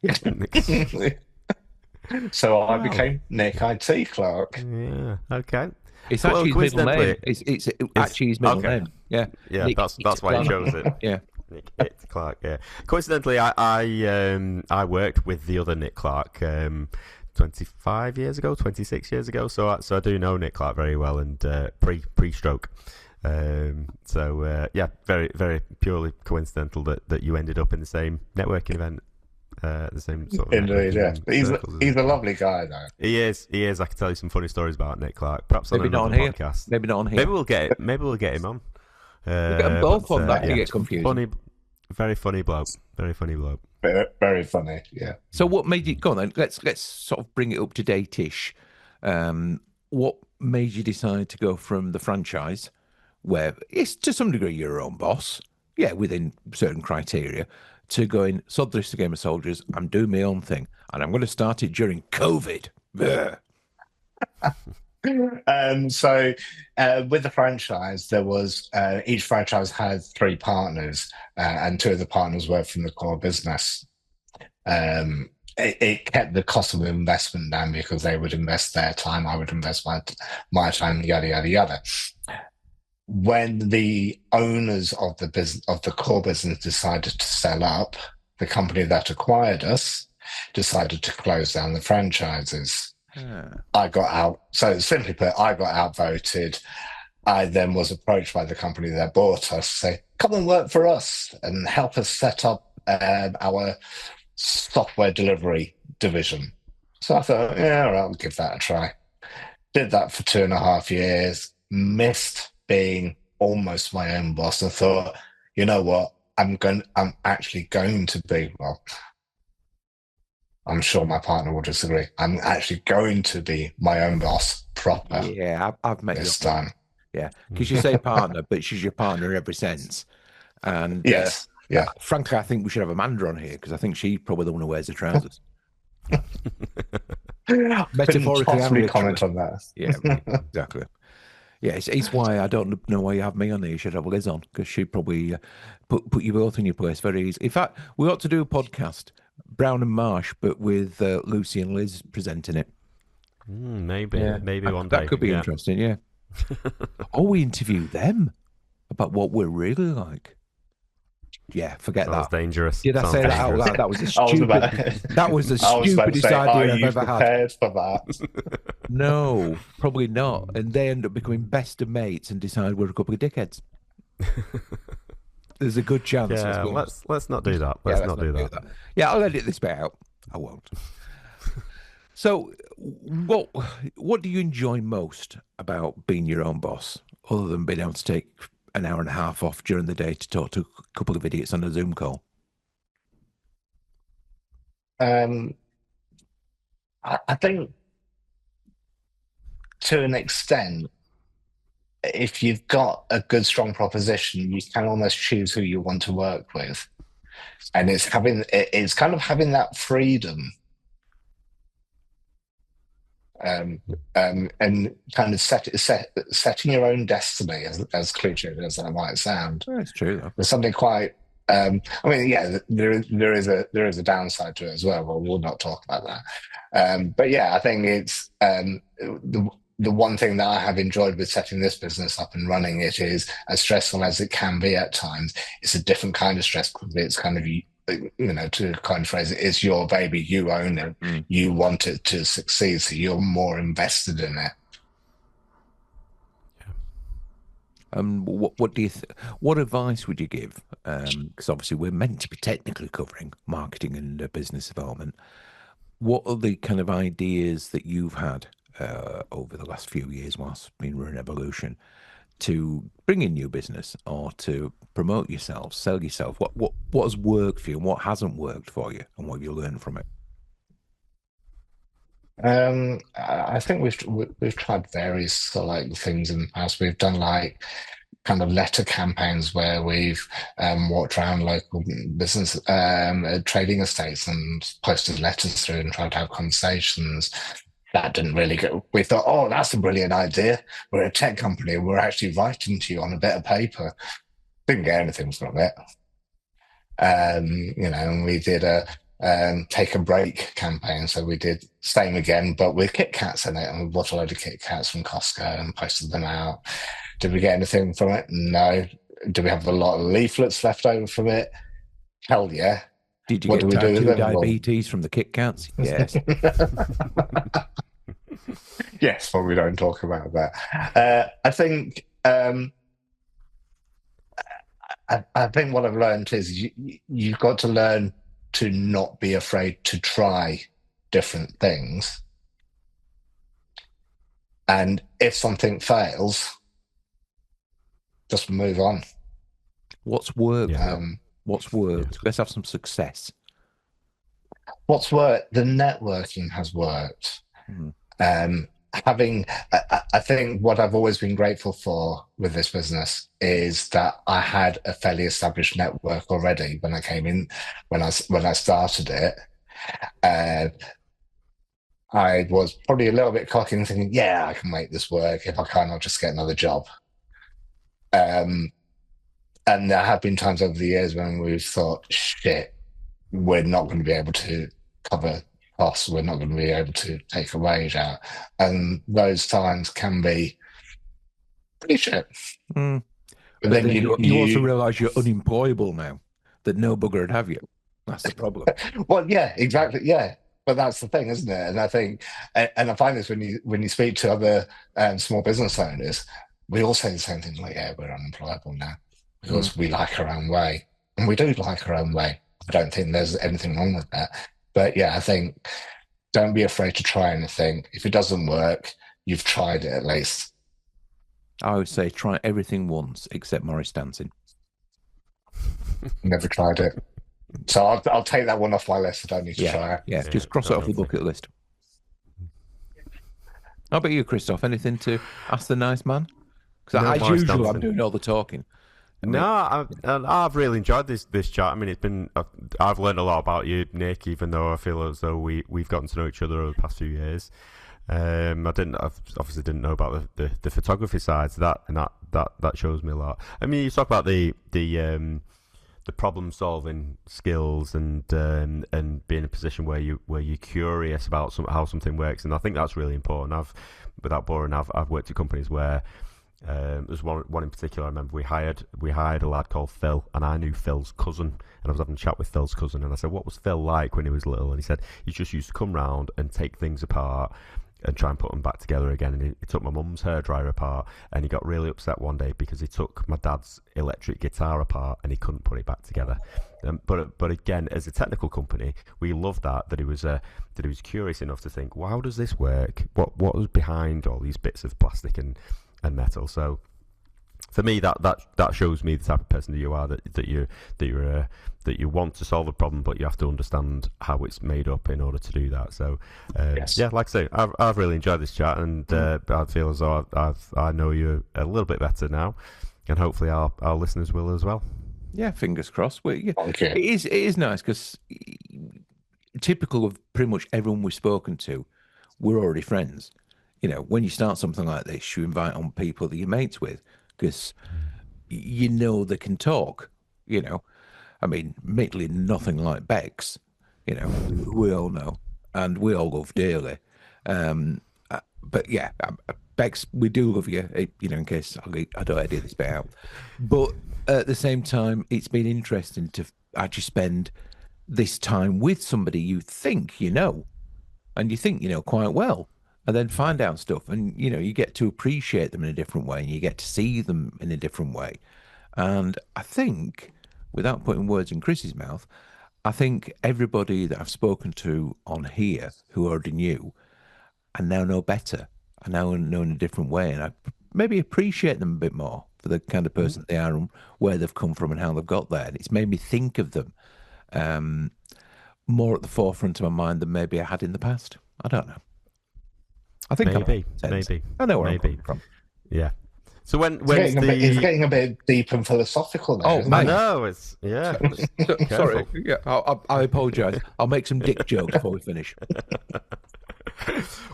So I became Nick IT Clarke. Yeah, okay. It's actually his middle name. It's actually his middle name. Yeah. Yeah, Nick, that's why he chose it. Yeah. Nick Clarke, yeah. Coincidentally, I worked with the other Nick Clarke 26 years ago. So I do know Nick Clarke very well, and pre-stroke. Very, very purely coincidental that you ended up in the same networking event. The same sort of indeed, yeah. He's a lovely guy, though. He is. I can tell you some funny stories about Nick Clarke. Perhaps on another podcast. Maybe not on here. Maybe we'll get him on. We'll get them both on that. You get confused. Very funny bloke. Very funny bloke. Very funny. Yeah. So what made you go on then? Let's sort of bring it up to date-ish. What made you decide to go from the franchise, where it's to some degree your own boss, within certain criteria, to going, sod this, the game of soldiers, I'm doing my own thing, and I'm going to start it during COVID. So with the franchise, there was each franchise had 3 partners, and 2 of the partners were from the core business. It kept the cost of investment down because they would invest their time, I would invest my time, yada yada yada. When the owners of the core business decided to sell up, the company that acquired us decided to close down the franchises. I got out. So simply put, I got outvoted. I then was approached by the company that bought us to say, come and work for us and help us set up our software delivery division. So I thought, all right, I'll give that a try. Did that for 2.5 years, missed being almost my own boss, and thought, you know what, I'm actually going to be, I'm sure my partner will disagree. I'm actually going to be my own boss proper Yeah, I've met your this partner. time. Yeah, because you say partner, but she's your partner in every sense. And Yes. Yeah. frankly, I think we should have Amanda on here because I think she's probably the one who wears the trousers. Couldn't Metaphorically and possibly literally. comment on that. Yeah, exactly. Yeah, it's why I don't know why you have me on there. You should have Liz on because she'd probably put you both in your place very easy. In fact, we ought to do a podcast, Brown and Marsh, but with Lucy and Liz presenting it. Maybe one day. That could be interesting, yeah. Or we interview them about what we're really like. Yeah, forget Sounds that. dangerous. Did I say that out loud? That was the stupidest idea I've ever had. Prepared for that? No, probably not. And they end up becoming best of mates and decide we're a couple of dickheads. There's a good chance. Yeah, let's not do that. Let's not do that. Yeah, I'll edit this bit out. I won't. So, what do you enjoy most about being your own boss, other than being able to take an hour and a half off during the day to talk to a couple of idiots on a Zoom call? I think to an extent, if you've got a good, strong proposition, you can almost choose who you want to work with. And it's kind of having that freedom and kind of setting your own destiny, as cliche as that might sound. That's true, though. There's something quite. I mean, yeah, there is a downside to it as well, but we'll not talk about that. But yeah, I think it's the one thing that I have enjoyed with setting this business up and running it is, as stressful as it can be at times, it's a different kind of stress because it's kind of, to kind of phrase it, it's your baby, you own it, you want it to succeed, so you're more invested in it. What do you what advice would you give? Because obviously we're meant to be technically covering marketing and business development. What are the kind of ideas that you've had over the last few years whilst being running Evolution to bring in new business or to promote yourself, sell yourself? What has worked for you and what hasn't worked for you, and what have you learned from it? I think we've tried various things in the past. We've done like kind of letter campaigns where we've walked around local business trading estates and posted letters through and tried to have conversations. That didn't really go. We thought, oh, that's a brilliant idea. We're a tech company. We're actually writing to you on a bit of paper. Didn't get anything from it. And we did a take a break campaign. So we did same again, but with Kit Kats in it. And we bought a load of Kit Kats from Costco and posted them out. Did we get anything from it? No. Do we have a lot of leaflets left over from it? Hell yeah. Did you get type 2 diabetes from the Kit Kats? Yes. Yes, but we don't talk about that. I think what I've learned is you've got to learn to not be afraid to try different things. And if something fails, just move on. What's worked? What's worked? Let's have some success. What's worked? The networking has worked. I think what I've always been grateful for with this business is that I had a fairly established network already when I came in, when I started it. I was probably a little bit cocky and thinking, yeah, I can make this work. If I can't, I'll just get another job. And there have been times over the years when we've thought, shit, we're not going to be able to cover costs. We're not going to be able to take a wage out. And those times can be pretty shit. But then you also realise you're unemployable now, that no bugger would have you. That's the problem. Well, yeah, exactly. Yeah. But that's the thing, isn't it? And I think, and I find this when you speak to other small business owners, we all say the same thing, like, yeah, we're unemployable now because we like our own way. And we do like our own way. I don't think there's anything wrong with that. But yeah, I think don't be afraid to try anything. If it doesn't work, you've tried it at least. I would say try everything once except Morris dancing. Never tried it. So I'll take that one off my list. I don't need to try it. Yeah, just cross it off the bucket list. How about you, Christoph? Anything to ask the nice man? Because as usual, I'm doing all the talking. I've really enjoyed this chat. I mean, I've learned a lot about you, Nick, even though I feel as though we've gotten to know each other over the past few years. I obviously didn't know about the photography side, so that shows me a lot. I mean, you talk about the problem solving skills and being in a position where you're curious about how something works, and I think that's really important. Without boring, I've worked at companies where there's one in particular. I remember we hired a lad called Phil, and I knew Phil's cousin, and I was having a chat with Phil's cousin, and I said, "What was Phil like when he was little?" And he said he just used to come round and take things apart and try and put them back together again. And he took my mum's hairdryer apart, and he got really upset one day because he took my dad's electric guitar apart and he couldn't put it back together. But again, as a technical company, we loved that he was curious enough to think, well, how does this work? What was behind all these bits of plastic and metal? So for me, that shows me the type of person that you are, that you want to solve a problem, but you have to understand how it's made up in order to do that. So yeah, like I say, I've really enjoyed this chat, and I feel as though I know you a little bit better now, and hopefully our listeners will as well. Yeah, fingers crossed. It is nice because typical of pretty much everyone we've spoken to, we're already friends. You know, when you start something like this, you invite on people that you're mates with because you know they can talk. You know, I mean, admittedly, nothing like Bex. You know, we all know, and we all love dearly. But yeah, Bex, we do love you. In case I don't edit this bit out. But at the same time, it's been interesting to actually spend this time with somebody you think you know, and you think you know quite well, and then find out stuff, and you get to appreciate them in a different way, and you get to see them in a different way. And I think, without putting words in Chris's mouth, I think everybody that I've spoken to on here who already knew, I now know better. I now know in a different way, and I maybe appreciate them a bit more for the kind of person they are and where they've come from and how they've got there. And it's made me think of them more at the forefront of my mind than maybe I had in the past. I don't know. I think maybe. I know where I'm coming from. Yeah. So it's getting a bit deep and philosophical now. Oh, I know. It's sorry. Yeah, I apologise. I'll make some dick jokes before we finish.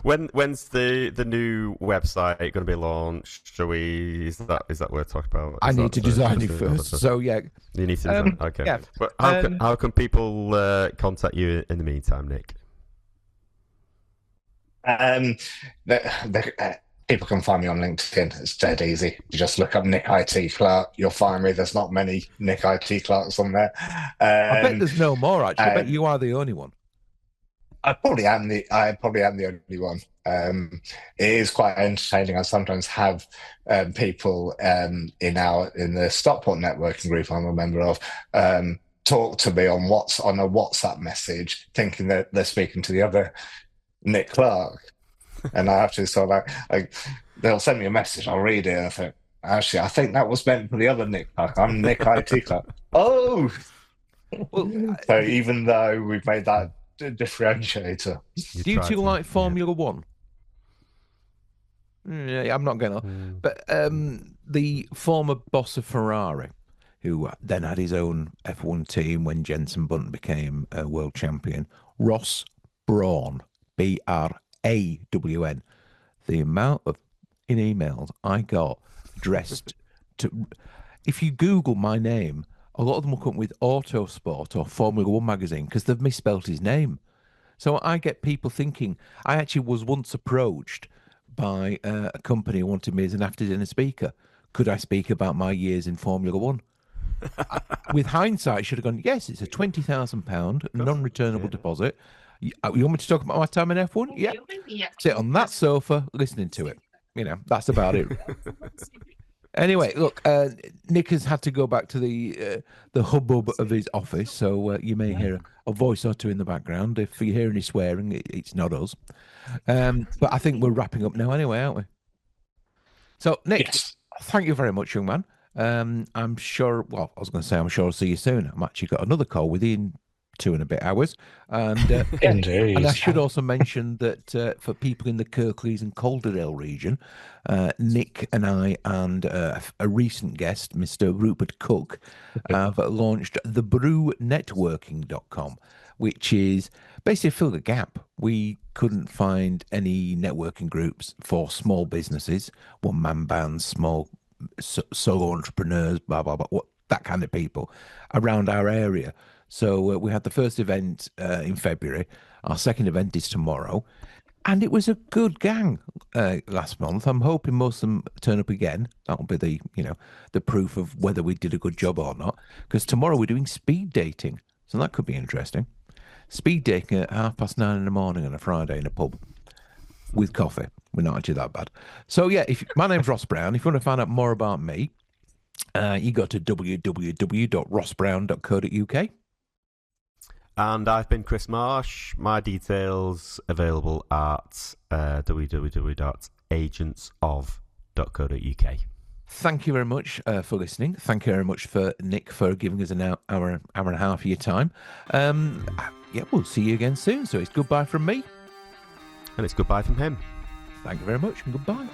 When's the new website going to be launched? Is that what we're talking about? I need to design it first. So yeah, you need to design. Okay. Yeah. But how can people contact you in the meantime, Nick? People can find me on LinkedIn. It's dead easy. You just look up Nick IT Clarke. You'll find me. There's not many Nick IT Clarkes on there. I bet there's no more, actually. I bet you are the only one. I probably am the only one. It is quite entertaining. I sometimes have people in the Stockport networking group I'm a member of talk to me on a WhatsApp message, thinking that they're speaking to the other Nick Clarke. And I have to sort of like they'll send me a message, I'll read it, and I think, actually, I think that was meant for the other Nick Clarke. I'm Nick IT Clarke. Oh! So even though we've made that differentiator. Do you two like Formula One? Yeah, I'm not going to. But the former boss of Ferrari, who then had his own F1 team when Jenson Button became a world champion, Ross Brawn, Brawn. The amount of emails I got addressed to, if you Google my name, a lot of them will come with Autosport or Formula One magazine because they've misspelled his name. So I get people thinking. I actually was once approached by a company who wanted me as an after-dinner speaker. Could I speak about my years in Formula One? With hindsight, I should have gone, yes, it's a £20,000 non-returnable deposit. You want me to talk about my time in F1? Yeah. Sit on that sofa listening to it. That's about it. Anyway, look, Nick has had to go back to the hubbub of his office, so you may hear a voice or two in the background. If you hear any swearing, it's not us. But I think we're wrapping up now anyway, aren't we? So, Nick, thank you very much, young man. I'm sure. Well, I was going to say I'm sure I'll see you soon. I'm actually got another call within 2 and a bit hours, and yeah. And I Indeed. should also mention that for people in the Kirklees and Calderdale region, Nick and I and a recent guest, Mr. Rupert Cook, have launched thebrewnetworking.com, which is basically fill the gap. We couldn't find any networking groups for small businesses, one-man bands, small solo entrepreneurs, blah blah blah, that kind of people around our area. So we had the first event in February. Our second event is tomorrow, and it was a good gang last month. I'm hoping most of them turn up again. That'll be the proof of whether we did a good job or not. Because tomorrow we're doing speed dating, so that could be interesting. Speed dating at 9:30 in the morning on a Friday in a pub with coffee. We're not actually that bad. So yeah, my name's Ross Brown. If you want to find out more about me, you go to www.rossbrown.co.uk. And I've been Chris Marsh. My details available at www.agentsof.co.uk. Thank you very much for listening. Thank you very much for Nick for giving us an hour and a half of your time. Yeah, we'll see you again soon. So it's goodbye from me. And it's goodbye from him. Thank you very much and goodbye.